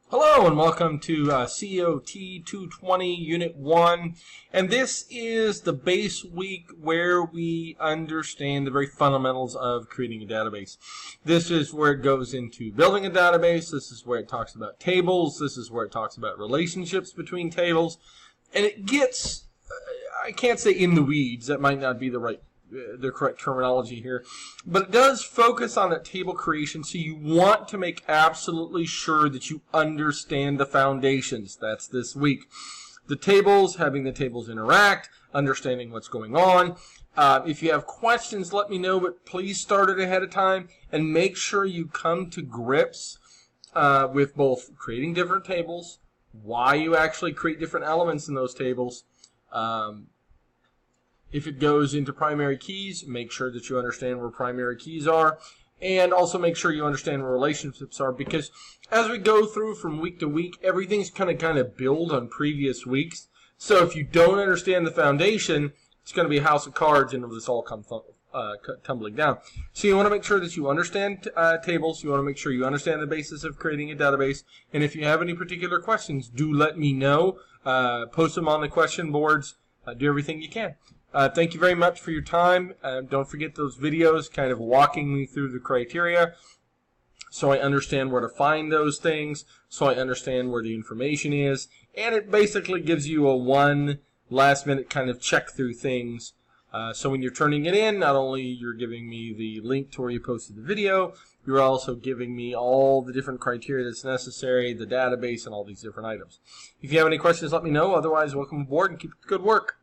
Hello and welcome to COT220 Unit 1, and this is the base week where we understand the very fundamentals of creating a database. This is where it goes into building a database, this is where it talks about tables, this is where it talks about relationships between tables, and it gets, I can't say in the weeds, that might not be the correct terminology here, but it does focus on that table creation, so you want to make absolutely sure that you understand the foundations. That's this week. The tables, having the tables interact, understanding what's going on. If you have questions, let me know, but please start it ahead of time and make sure you come to grips with both creating different tables, why you actually create different elements in those tables. If it goes into primary keys, make sure that you understand where primary keys are, and also make sure you understand where relationships are, because as we go through from week to week, everything's going to kind of build on previous weeks. So if you don't understand the foundation, it's going to be a house of cards and it'll just all come tumbling down. So you want to make sure that you understand tables. You want to make sure you understand the basis of creating a database. And if you have any particular questions, do let me know. Post them on the question boards. Do everything you can. Thank you very much for your time. Don't forget those videos kind of walking me through the criteria so I understand where to find those things, so I understand where the information is, and it basically gives you a one last minute kind of check through things. So when you're turning it in, not only you're giving me the link to where you posted the video, you're also giving me all the different criteria that's necessary, the database, and all these different items. If you have any questions, let me know. Otherwise, welcome aboard and keep up the good work.